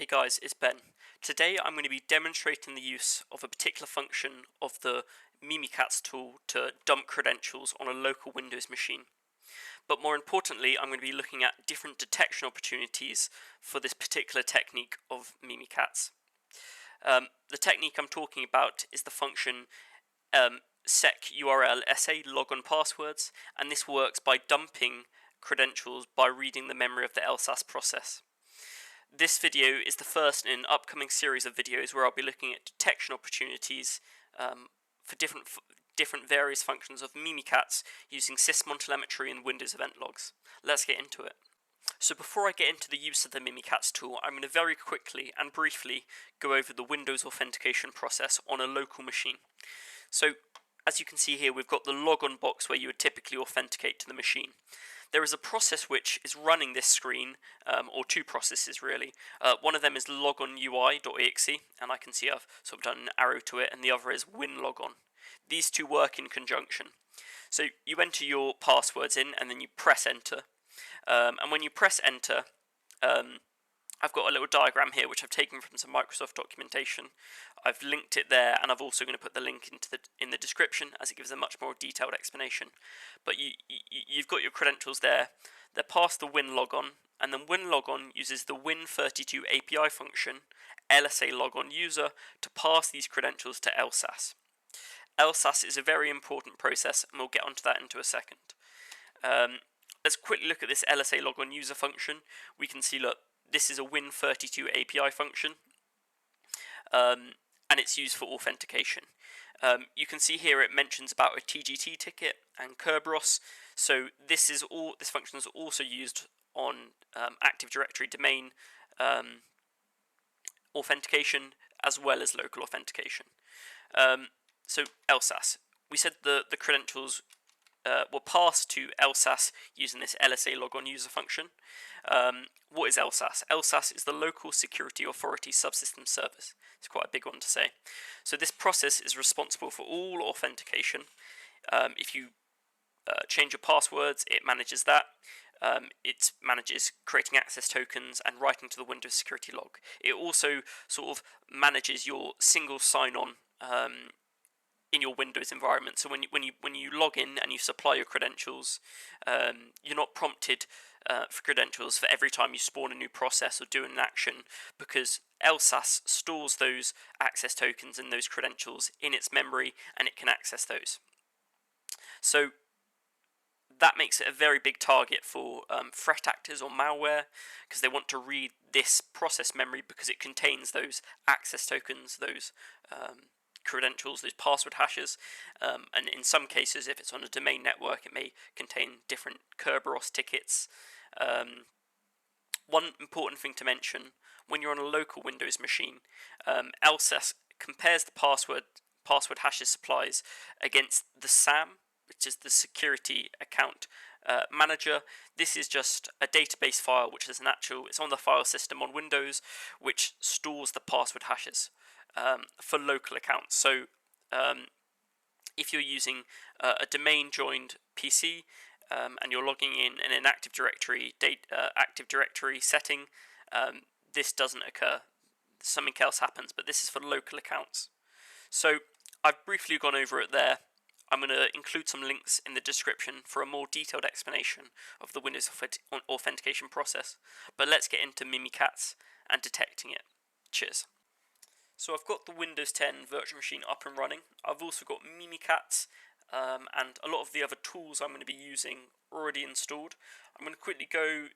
Hey guys, it's Ben. Today I'm going to be demonstrating the use of a particular function of the Mimikatz tool to dump credentials on a local Windows machine. But more importantly, I'm going to be looking at different detection opportunities for this particular technique of Mimikatz. The technique I'm talking about is the function sekurlsa logonpasswords, and this works by dumping credentials by reading the memory of the lsass process. This video is the first in an upcoming series of videos where I'll be looking at detection opportunities for different various functions of Mimikatz using Sysmon telemetry and Windows event logs. Let's get into it. So before I get into the use of the Mimikatz tool, I'm going to very quickly and briefly go over the Windows authentication process on a local machine. So as you can see here, we've got the logon box where you would typically authenticate to the machine. There is a process which is running this screen, or two processes really. One of them is logonui.exe, and I can see I've sort of done an arrow to it, and the other is winlogon. These two work in conjunction. So you enter your passwords in, and then you press enter. And when you press enter, I've got a little diagram here which I've taken from some Microsoft documentation. I've linked it there, and I've also going to put the link in the description as it gives a much more detailed explanation. But you've got your credentials there. They're past the winlogon, and then winlogon uses the win32 API function lsa logon user to pass these credentials to lsass. lsass is a very important process, and we'll get onto that into a second. Let's quickly look at this lsa logon user function. We can see, look, this is a win32 API function, and it's used for authentication. You can see here it mentions about a TGT ticket and Kerberos. So this function is also used on Active Directory domain authentication as well as local authentication. So lsass, we said the credentials were passed to lsass using this lsa logon user function. What is lsass? lsass is the Local Security Authority Subsystem Service. It's quite a big one to say. So this process is responsible for all authentication. If you change your passwords, it manages that. It manages creating access tokens and writing to the Windows security log. It also sort of manages your single sign-on in your Windows environment. So when you log in and you supply your credentials, you're not prompted for credentials for every time you spawn a new process or do an action, because lsass stores those access tokens and those credentials in its memory, and it can access those. So that makes it a very big target for threat actors or malware, because they want to read this process memory because it contains those access tokens, those credentials, those password hashes, and in some cases, if it's on a domain network, it may contain different Kerberos tickets. One important thing to mention, when you're on a local Windows machine, lsass compares the password hashes supplies against the SAM, which is the Security Account Manager. This is just a database file, which is it's on the file system on Windows, which stores the password hashes for local accounts. So if you're using a domain joined PC and you're logging in an Active Directory setting, this doesn't occur. Something else happens, but this is for local accounts. So I've briefly gone over it there. I'm going to include some links in the description for a more detailed explanation of the Windows authentication process. But let's get into Mimikatz and detecting it. Cheers. So I've got the Windows 10 virtual machine up and running. I've also got Mimikatz and a lot of the other tools I'm going to be using already installed. I'm going to quickly go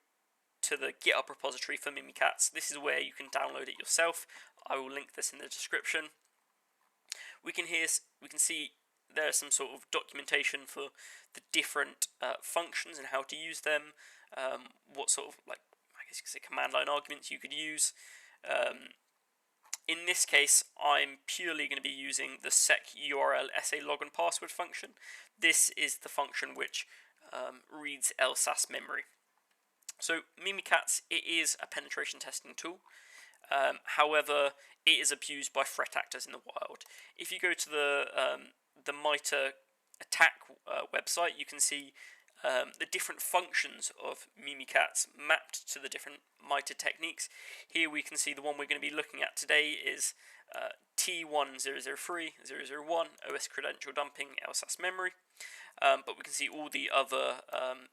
to the GitHub repository for Mimikatz. This is where you can download it yourself. I will link this in the description. We can see there's some sort of documentation for the different functions and how to use them. What sort of, like, I guess you could say, command line arguments you could use. In this case, I'm purely going to be using the sekurlsa logonpassword function. This is the function which reads lsass memory. So Mimikatz, it is a penetration testing tool. However, it is abused by threat actors in the wild. If you go to the MITRE attack website, you can see the different functions of Mimikatz mapped to the different MITRE techniques. Here we can see the one we're going to be looking at today is T1003.001 OS credential dumping lsass memory, but we can see all the other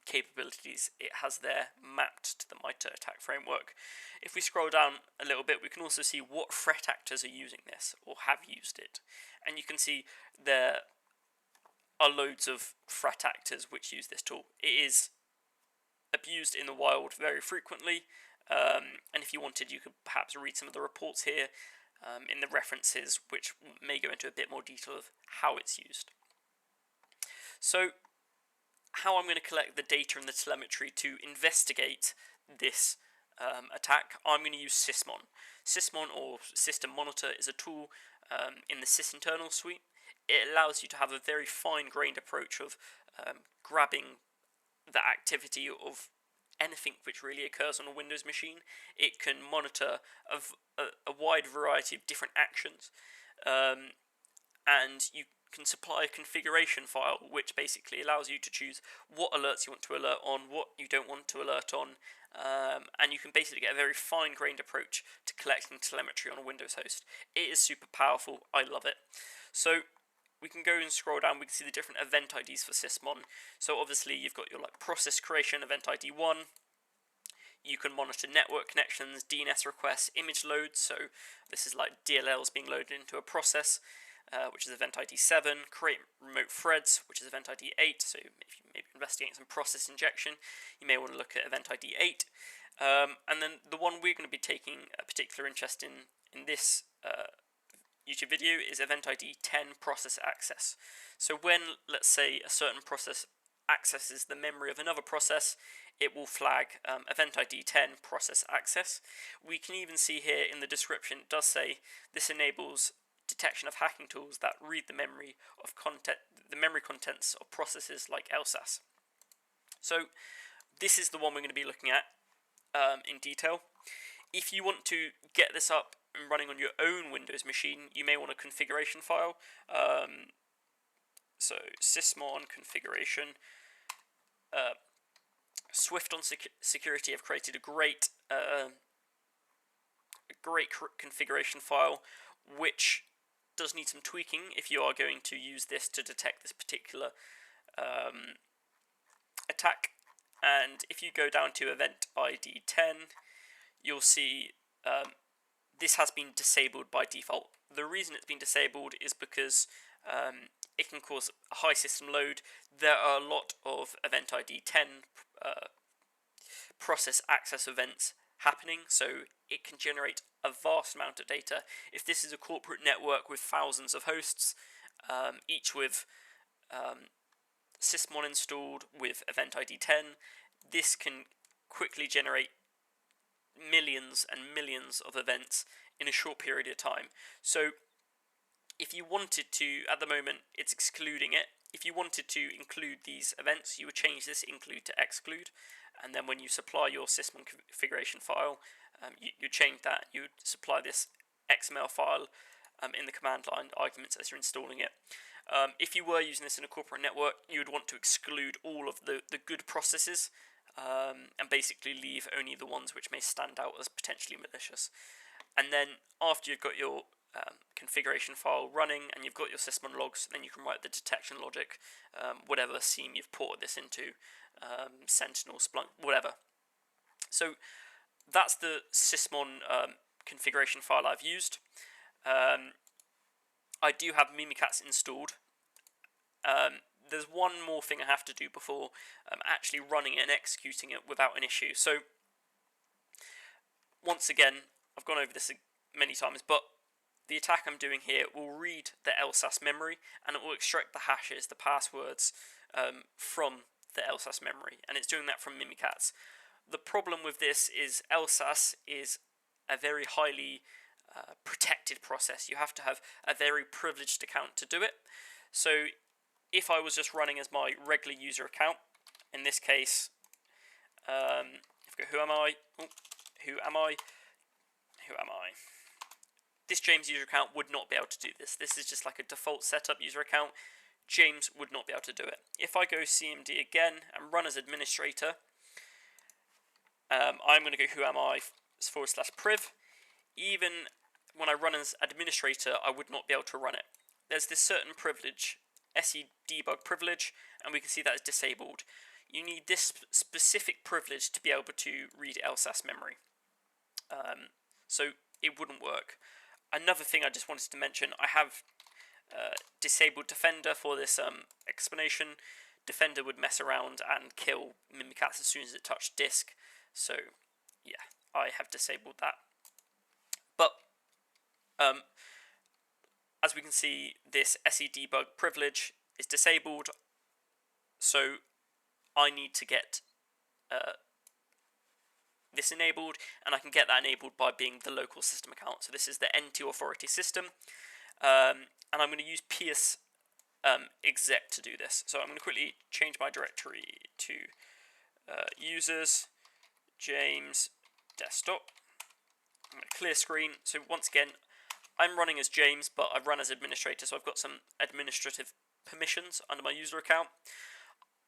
capabilities it has there mapped to the MITRE attack framework. If we scroll down a little bit, we can also see what threat actors are using this or have used it, and you can see there are loads of threat actors which use this tool. It is abused in the wild very frequently, and if you wanted, you could perhaps read some of the reports here in the references, which may go into a bit more detail of how it's used. So, how I'm going to collect the data and the telemetry to investigate this attack, I'm going to use Sysmon. Sysmon, or System Monitor, is a tool in the sysinternal suite. It allows you to have a very fine-grained approach of grabbing the activity of anything which really occurs on a Windows machine. It can monitor a wide variety of different actions, and you can supply a configuration file which basically allows you to choose what alerts you want to alert on, what you don't want to alert on, and you can basically get a very fine-grained approach to collecting telemetry on a Windows host. It is super powerful. I love it. So we can go and scroll down. We can see the different event IDs for Sysmon. So obviously you've got your process creation event ID 1. You can monitor network connections, DNS requests, image loads. So this is like DLLs being loaded into a process, which is event ID 7. Create remote threads, which is event ID 8. So if you may be investigating some process injection, you may want to look at event ID 8. And then the one we're going to be taking a particular interest in this YouTube video is event ID 10 process access. So when, let's say, a certain process accesses the memory of another process, it will flag event ID 10 process access. We can even see here in the description, it does say this enables detection of hacking tools that read the memory contents of processes like lsass. So this is the one we're going to be looking at in detail. If you want to get this up and running on your own Windows machine, you may want a configuration file. So Sysmon configuration. Swift on Security have created a great configuration file, which does need some tweaking if you are going to use this to detect this particular attack. And if you go down to event ID 10, you'll see this has been disabled by default. The reason it's been disabled is because it can cause a high system load. There are a lot of event ID 10 process access events happening, so it can generate a vast amount of data. If this is a corporate network with thousands of hosts, each with Sysmon installed with event ID 10, this can quickly generate millions and millions of events in a short period of time. So if you wanted to, at the moment it's excluding it, if you wanted to include these events, you would change this include to exclude, and then when you supply your Sysmon configuration file, you change that, you would supply this XML file in the command line arguments as you're installing it. If you were using this in a corporate network, you would want to exclude all of the good processes, and basically leave only the ones which may stand out as potentially malicious. And then after you've got your configuration file running and you've got your Sysmon logs, then you can write the detection logic, whatever seam you've ported this into, Sentinel, Splunk, whatever. So that's the Sysmon configuration file I've used. I do have Mimikatz installed. There's one more thing I have to do before actually running it and executing it without an issue. So once again, I've gone over this many times, but the attack I'm doing here will read the lsass memory and it will extract the hashes, the passwords, from the lsass memory, and it's doing that from Mimikatz. The problem with this is lsass is a very highly protected process. You have to have a very privileged account to do it. So if I was just running as my regular user account, in this case, who am I? This James user account would not be able to do this. This is just like a default setup user account. James would not be able to do it. If I go CMD again and run as administrator, I'm going to go whoami/priv. Even when I run as administrator, I would not be able to run it. There's this certain privilege, SE debug privilege, and we can see that is disabled. You need this specific privilege to be able to read lsass memory. So it wouldn't work. Another thing I just wanted to mention, I have disabled Defender for this explanation. Defender would mess around and kill Mimikatz as soon as it touched disk. So yeah, I have disabled that. But as we can see, this SE debug privilege is disabled. So I need to get this enabled, and I can get that enabled by being the local system account. So this is the NT authority system, and I'm going to use ps-exec to do this. So I'm going to quickly change my directory to users, James, desktop. I'm going to clear screen. So once again, I'm running as James, but I've run as administrator, so I've got some administrative permissions under my user account.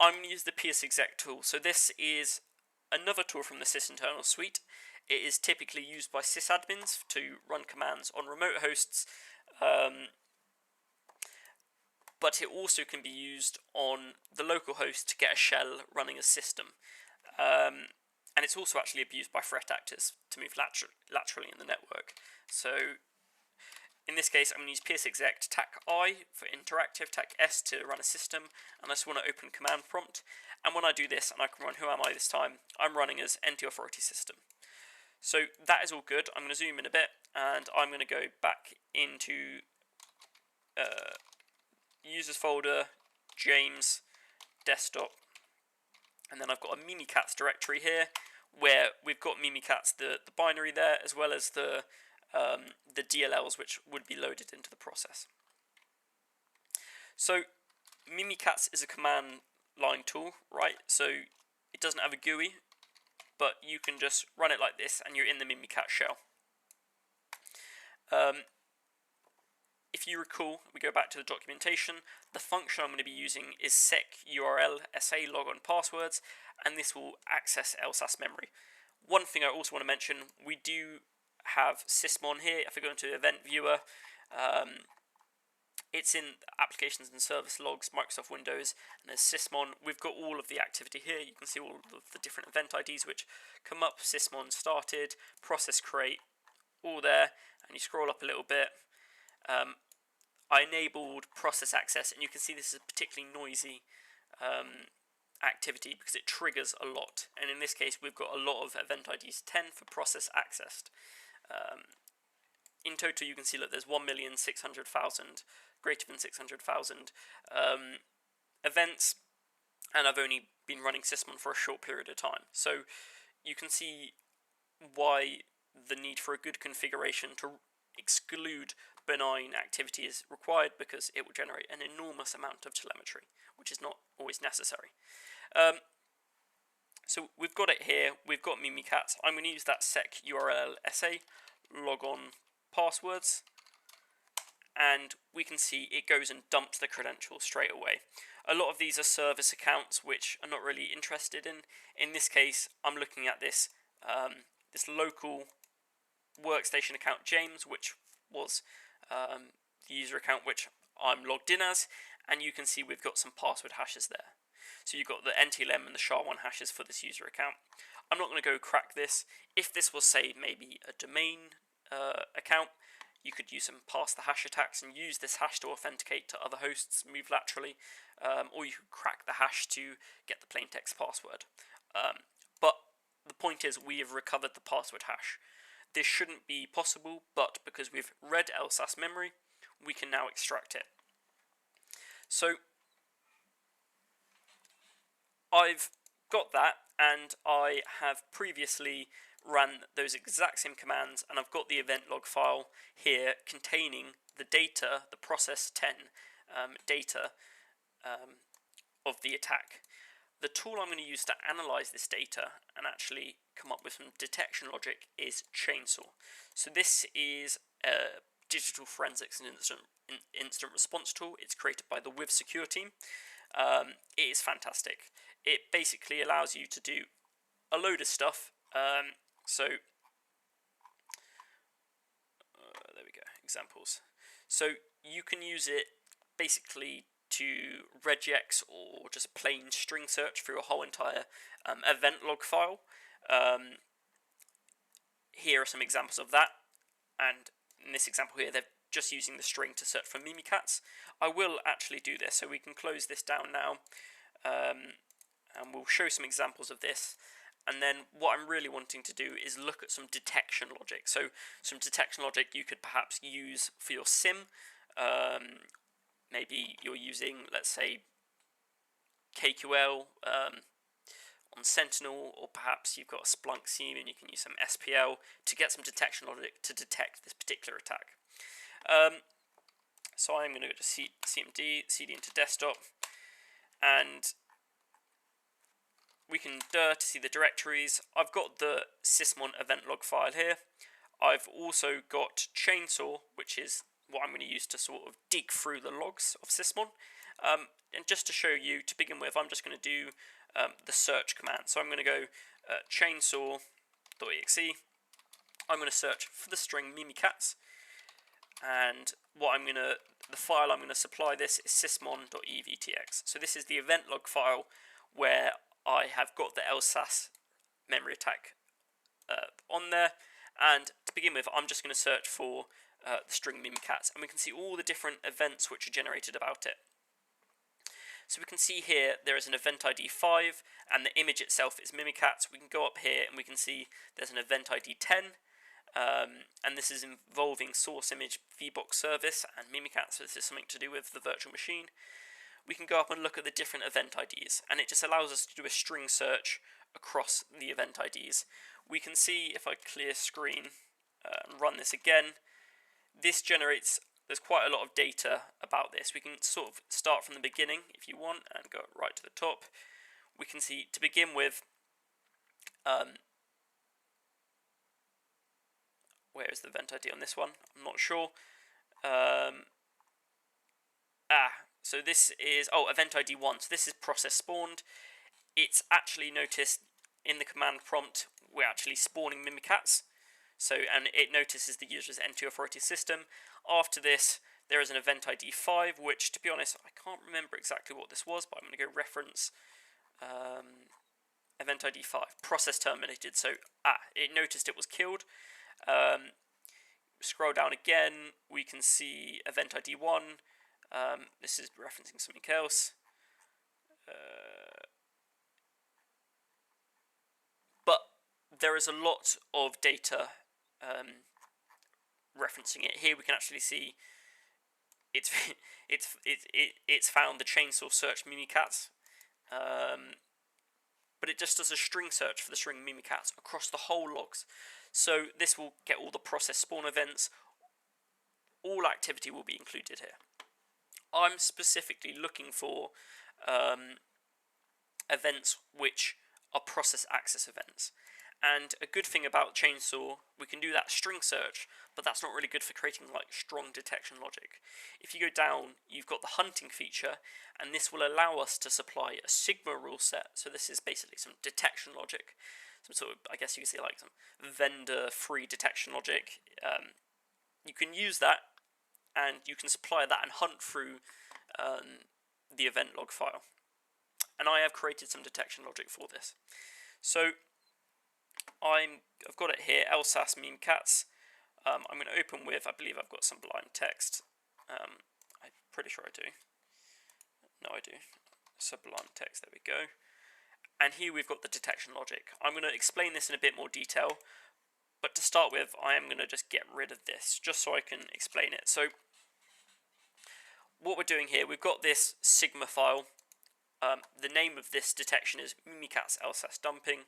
I'm going to use the ps-exec tool. So this is another tool from the sysinternal suite. It is typically used by sysadmins to run commands on remote hosts, but it also can be used on the local host to get a shell running a system. And it's also actually abused by threat actors to move laterally in the network. So in this case, I'm going to use ps-exec to tac I for interactive, tac S to run a system, and I just want to open command prompt. And when I do this, and I can run whoami this time, I'm running as NT authority system. So that is all good. I'm going to zoom in a bit, and I'm going to go back into users folder, James, desktop, and then I've got a Mimikatz directory here, where we've got Mimikatz, the binary there, as well as the DLLs which would be loaded into the process. So Mimikatz is a command line tool, right? So it doesn't have a GUI, but you can just run it like this and you're in the Mimikatz shell. If you recall, we go back to the documentation, the function I'm going to be using is sekurlsa logonpasswords, and this will access lsass memory. One thing I also want to mention, we do have Sysmon here. If I go into the event viewer, it's in applications and service logs, Microsoft Windows, and there's Sysmon. We've got all of the activity here. You can see all of the different event IDs which come up. Sysmon started, process create, all there, and you scroll up a little bit. I enabled process access, and you can see this is a particularly noisy activity because it triggers a lot. And in this case, we've got a lot of event IDs 10 for process accessed. In total, you can see that there's 1,600,000, greater than 600,000 events, and I've only been running Sysmon for a short period of time. So you can see why the need for a good configuration to exclude benign activity is required, because it will generate an enormous amount of telemetry, which is not always necessary. So we've got it here, we've got Mimikatz. I'm going to use that sekurlsa logon passwords, and we can see it goes and dumps the credentials straight away. A lot of these are service accounts which I'm not really interested in. In this case, I'm looking at this this local workstation account James, which was the user account which I'm logged in as, and you can see we've got some password hashes there. So you've got the NTLM and the SHA-1 hashes for this user account. I'm not going to go crack this. If this was, say, maybe a domain account, you could use some pass the hash attacks and use this hash to authenticate to other hosts, move laterally, or you could crack the hash to get the plain text password. But the point is, we have recovered the password hash. This shouldn't be possible, but because we've read lsass memory, we can now extract it. So I've got that, and I have previously ran those exact same commands, and I've got the event log file here containing the data, the process 10 data of the attack. The tool I'm going to use to analyze this data and actually come up with some detection logic is Chainsaw. So this is a digital forensics and instant response tool. It's created by the With Secure team. It is fantastic. It basically allows you to do a load of stuff. There we go, examples. So you can use it basically to regex or just plain string search through a whole entire event log file. Here are some examples of that, and in this example here they're just using the string to search for Mimikatz. I will actually do this, so we can close this down now, and we'll show some examples of this. And then what I'm really wanting to do is look at some detection logic. So some detection logic you could perhaps use for your SIM. Maybe you're using, let's say, KQL on Sentinel, or perhaps you've got a Splunk SIEM and you can use some SPL to get some detection logic to detect this particular attack. So I'm going to go to CMD, CD into desktop, and we can to see the directories. I've got the Sysmon event log file here. I've also got Chainsaw, which is what I'm going to use to sort of dig through the logs of Sysmon. And just to show you, to begin with, I'm just going to do the search command. So I'm going to go chainsaw.exe. I'm going to search for the string Mimikatz, and the file I'm going to supply this is sysmon.evtx. So this is the event log file where I have got the lsass memory attack on there, and to begin with I'm just going to search for the string Mimikatz, and we can see all the different events which are generated about it. So we can see here there is an event ID 5, and the image itself is Mimikatz. We can go up here and we can see there's an event ID 10, and this is involving source image VBox service and Mimikatz, so this is something to do with the virtual machine. We can go up and look at the different event IDs, and it just allows us to do a string search across the event IDs. We can see, if I clear screen and run this again, this generates, there's quite a lot of data about this. We can sort of start from the beginning if you want and go right to the top. We can see, to begin with, where is the event ID on this one? I'm not sure. So this is, event ID 1. So this is process spawned. It's actually noticed in the command prompt we're actually spawning Mimikatz. So, and it notices the user's N2 authority system. After this, there is an event ID 5, which, to be honest, I can't remember exactly what this was, but I'm going to go reference event ID 5, process terminated. So, it noticed it was killed. Scroll down again, we can see event ID 1. This is referencing something else. But there is a lot of data referencing it. Here we can actually see it's found the chainsaw search Mimikatz, but it just does a string search for the string Mimikatz across the whole logs. So this will get all the process spawn events. All activity will be included here. I'm specifically looking for events which are process access events. And a good thing about Chainsaw, we can do that string search, but that's not really good for creating like strong detection logic. If you go down, you've got the hunting feature, and this will allow us to supply a Sigma rule set. So this is basically some detection logic, some sort of, I guess you could say like some vendor-free detection logic. You can use that, and you can supply that and hunt through the event log file. And I have created some detection logic for this. So I've got it here, lsass Mimikatz. I'm going to open with, I believe I've got some blind text. I'm pretty sure I do. No, I do. Sublime text, there we go. And here we've got the detection logic. I'm going to explain this in a bit more detail, but to start with, I am going to just get rid of this, just so I can explain it. So what we're doing here, we've got this Sigma file. The name of this detection is Mimikatz lsass dumping.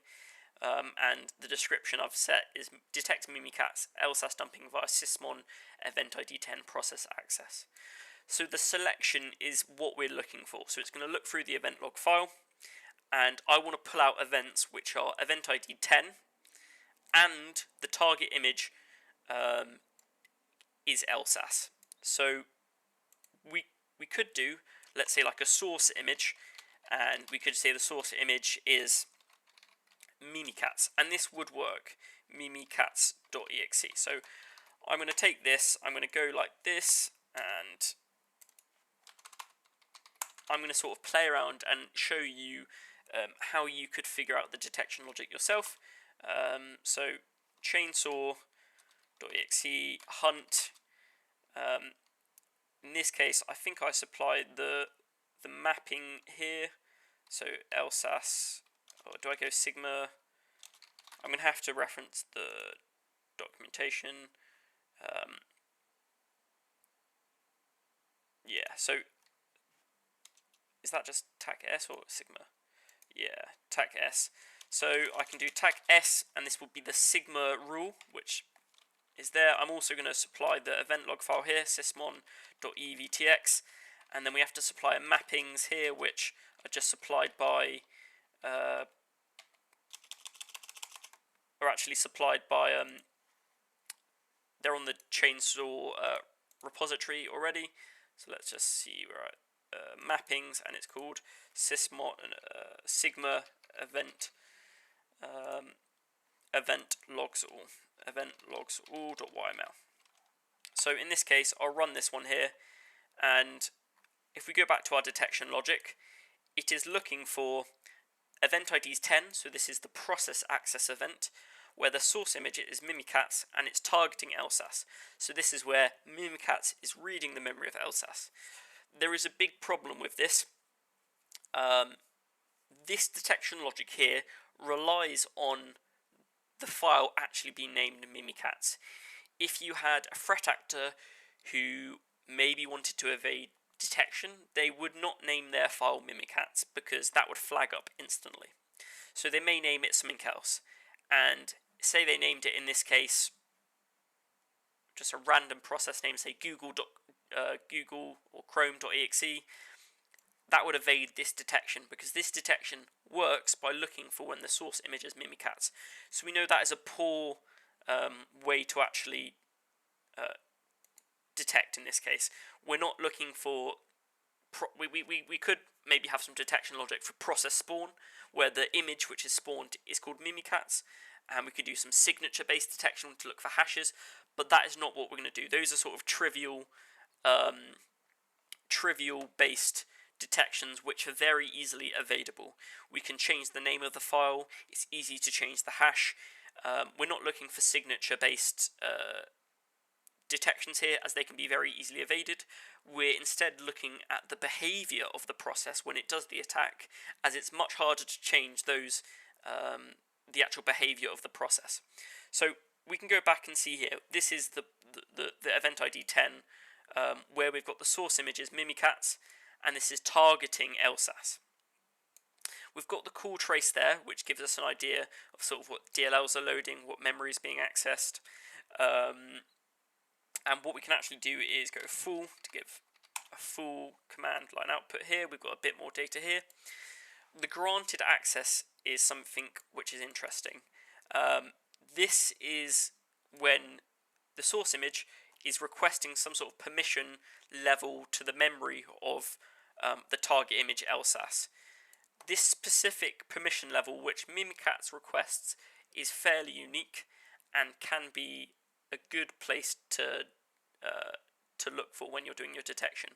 And the description I've set is detect Mimikatz lsass dumping via Sysmon event ID 10 process access. So the selection is what we're looking for. So it's going to look through the event log file, and I want to pull out events which are event ID 10 and the target image is lsass. So we could do, let's say, like a source image, and we could say the source image is Mimikatz, and this would work, Mimikatz.exe. So I'm going to take this, I'm going to go like this, and I'm going to sort of play around and show you how you could figure out the detection logic yourself. So chainsaw.exe, hunt. In this case, I think I supplied the mapping here. So lsass, or do I go sigma? I'm going to have to reference the documentation. Yeah, so is that just tac s or sigma? Yeah, tac s. So I can do tac s, and this will be the sigma rule, which is there. I'm also going to supply the event log file here, sysmon.evtx, and then we have to supply mappings here, which are just supplied by, are actually supplied by, they're on the chainsaw repository already. So let's just see, we're at mappings, and it's called Sysmon sigma event event logs all.yml. So in this case, I'll run this one here, and if we go back to our detection logic, it is looking for event ID is 10, so this is the process access event, where the source image is Mimikatz, and it's targeting lsass. So this is where Mimikatz is reading the memory of lsass. There is a big problem with this. This detection logic here relies on the file actually being named Mimikatz. If you had a threat actor who maybe wanted to evade detection, they would not name their file Mimikatz, because that would flag up instantly. So they may name it something else, and say they named it, in this case, just a random process name, say Google or Chrome.exe, that would evade this detection, because this detection works by looking for when the source image is Mimikatz. So we know that is a poor way to actually detect in this case. We're not looking for, we could maybe have some detection logic for process spawn, where the image which is spawned is called Mimikatz, and we could do some signature based detection to look for hashes, but that is not what we're going to do. Those are sort of trivial based detections which are very easily evadable. We can change the name of the file, it's easy to change the hash. We're not looking for signature based detections here, as they can be very easily evaded. We're instead looking at the behavior of the process when it does the attack, as it's much harder to change those the actual behavior of the process. So we can go back and see here, this is the event ID 10, where we've got the source images Mimikatz, and this is targeting lsass. We've got the call trace there, which gives us an idea of sort of what DLLs are loading, what memory is being accessed. And what we can actually do is go full to give a full command line output here. We've got a bit more data here. The granted access is something which is interesting. This is when the source image is requesting some sort of permission level to the memory of the target image lsass. This specific permission level which Mimikatz requests is fairly unique and can be a good place to look for when you're doing your detection.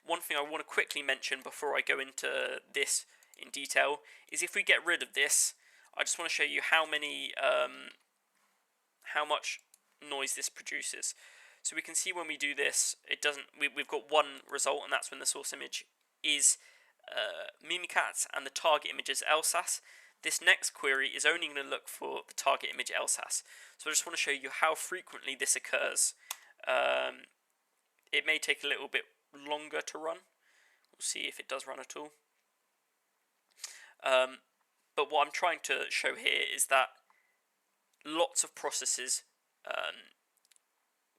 One thing I want to quickly mention before I go into this in detail is, if we get rid of this, I just want to show you how much noise this produces. So we can see when we do this, it doesn't. We've got one result, and that's when the source image is Mimikatz and the target image is lsass. This next query is only going to look for the target image lsass. So I just want to show you how frequently this occurs. It may take a little bit longer to run. We'll see if it does run at all. But what I'm trying to show here is that lots of processes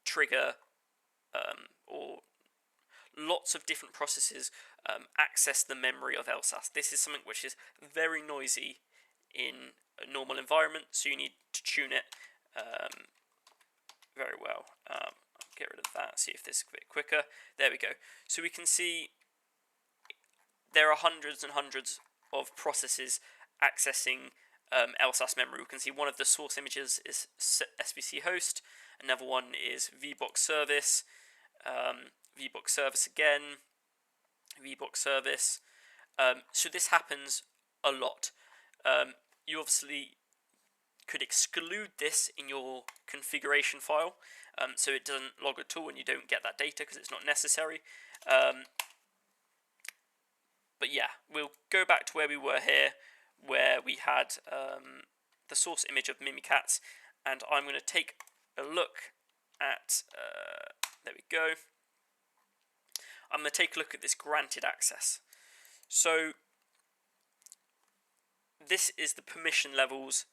trigger, or lots of different processes access the memory of lsass. This is something which is very noisy in a normal environment, so you need to tune it very well. get rid of that, see if this is a bit quicker. There we go. So we can see there are hundreds and hundreds of processes accessing lsass memory. We can see one of the source images is svc host, another one is vbox service, vbox service again, vbox service. So this happens a lot. You obviously could exclude this in your configuration file, so it doesn't log at all and you don't get that data because it's not necessary. But yeah, we'll go back to where we were here, where we had the source image of Mimikatz, and I'm going to take a look at, there we go, I'm going to take a look at this granted access. So this is the permission levels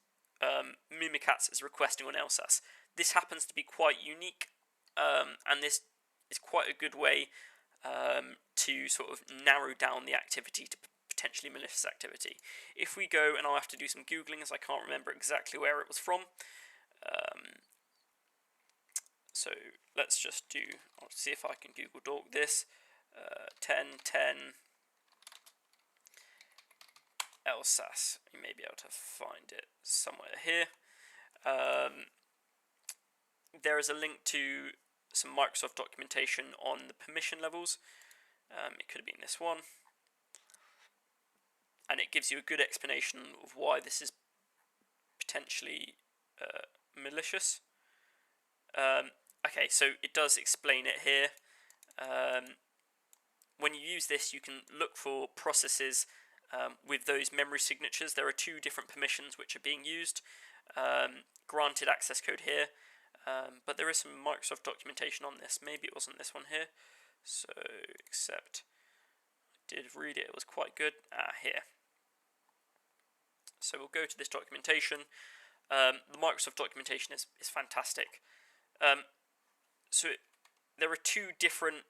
Mimikatz is requesting on lsass. This happens to be quite unique, and this is quite a good way to sort of narrow down the activity to potentially malicious activity. If we go, and I'll have to do some Googling as I can't remember exactly where it was from. So let's just do, I'll see if I can Google Dork this. 1010 lsass. You may be able to find it somewhere here. There is a link to some Microsoft documentation on the permission levels. It could have been this one, and it gives you a good explanation of why this is potentially malicious. Okay, so it does explain it here. When you use this, you can look for processes with those memory signatures. There are two different permissions which are being used. Granted access code here, but there is some Microsoft documentation on this. Maybe it wasn't this one here. So, except I did read it, it was quite good. Here. So we'll go to this documentation. The Microsoft documentation is fantastic. There are two different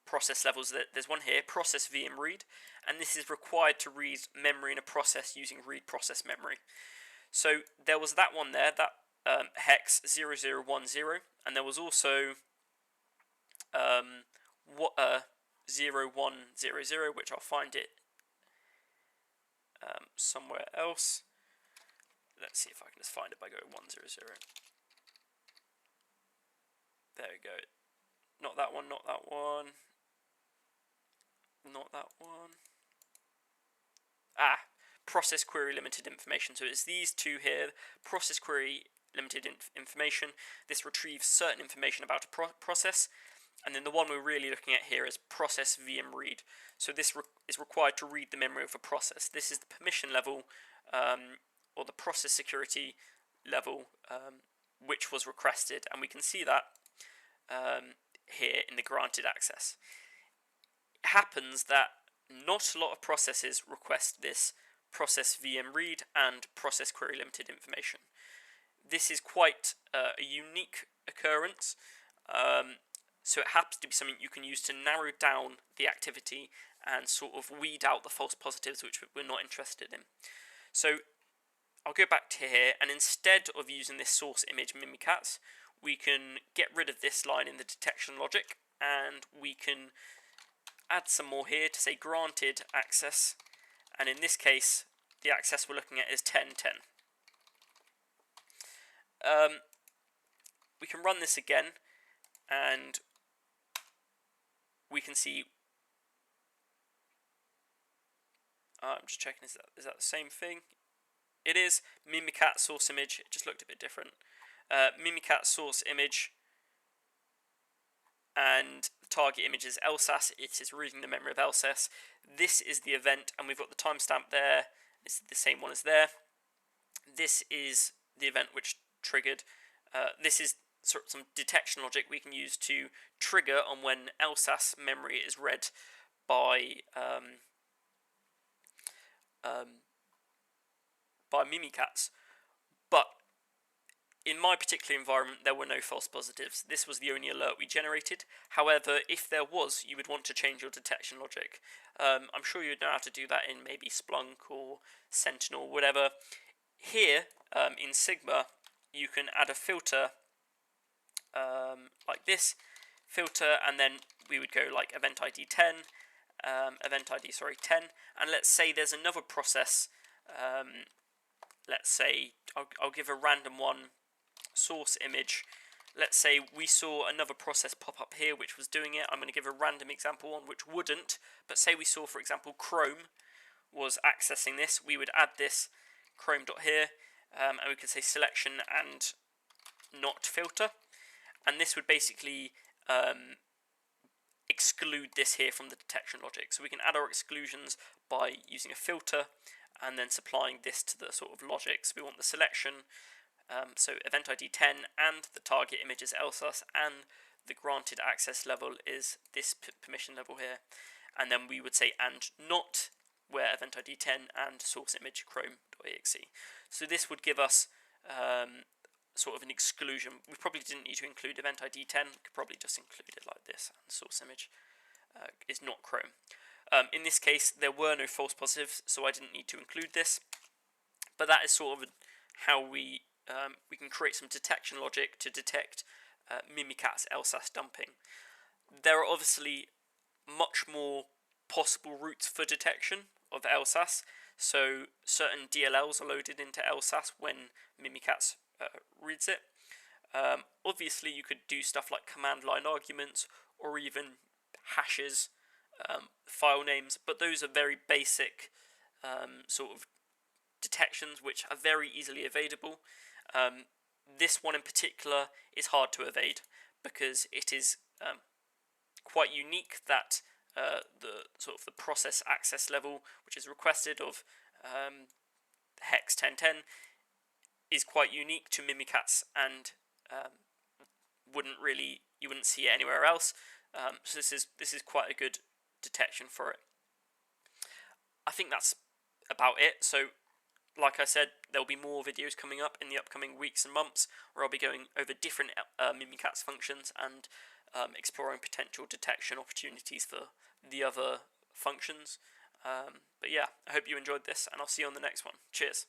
process levels. There's one here, process VM read, and this is required to read memory in a process using read process memory. So there was that one there, that hex 0010, and there was also 0100, which I'll find it somewhere else. Let's see if I can just find it by going 100. There we go. Not that one, not that one. Not that one. Process query limited information. So it's these two here, process query limited information. This retrieves certain information about a process. And then the one we're really looking at here is process VM read. So this is required to read the memory of a process. This is the permission level, or the process security level, which was requested. And we can see that here in the granted access. It happens that not a lot of processes request this process VM read and process query limited information. This is quite a unique occurrence, so it happens to be something you can use to narrow down the activity and sort of weed out the false positives which we're not interested in. So I'll go back to here, and instead of using this source image Mimikatz, we can get rid of this line in the detection logic, and we can add some more here to say granted access, and in this case the access we're looking at is 1010. We can run this again, and we can see, I'm just checking, is that the same thing? It is. Mimikatz source image, it just looked a bit different. Mimikatz source image, and the target image is lsass. It is reading the memory of lsass. This is the event, and we've got the timestamp there. It's the same one as there. This is the event which triggered. This is sort of some detection logic we can use to trigger on when lsass memory is read by Mimikatz. But in my particular environment, there were no false positives. This was the only alert we generated. However, if there was, you would want to change your detection logic. I'm sure you'd know how to do that in maybe Splunk or Sentinel, whatever. Here, in Sigma, you can add a filter. like this, filter, and then we would go like event ID 10, event ID 10, and let's say there's another process. Let's say I'll give a random one, source image. Let's say we saw another process pop up here which was doing it. I'm going to give a random example one which wouldn't, but say we saw, for example, Chrome was accessing this. We would add this Chrome dot here, and we could say selection and not filter, and this would basically exclude this here from the detection logic. So we can add our exclusions by using a filter and then supplying this to the sort of logic. So we want the selection, so event ID 10, and the target image is lsass, and the granted access level is this permission level here. And then we would say and not, where event ID 10 and source image chrome.exe. So this would give us sort of an exclusion. We probably didn't need to include event ID 10, we could probably just include it like this, and source image is not Chrome. In this case, there were no false positives, so I didn't need to include this. But that is sort of how we can create some detection logic to detect Mimikatz lsass dumping. There are obviously much more possible routes for detection of lsass. So certain DLLs are loaded into lsass when Mimikatz reads it. Obviously, you could do stuff like command line arguments or even hashes, file names, but those are very basic sort of detections which are very easily evadable. This one in particular is hard to evade because it is quite unique that the sort of the process access level which is requested of hex 1010 is quite unique to Mimikatz, and you wouldn't see it anywhere else. So this is quite a good detection for it. I think that's about it. So like I said, there'll be more videos coming up in the upcoming weeks and months where I'll be going over different Mimikatz functions and exploring potential detection opportunities for the other functions. But yeah, I hope you enjoyed this, and I'll see you on the next one. Cheers.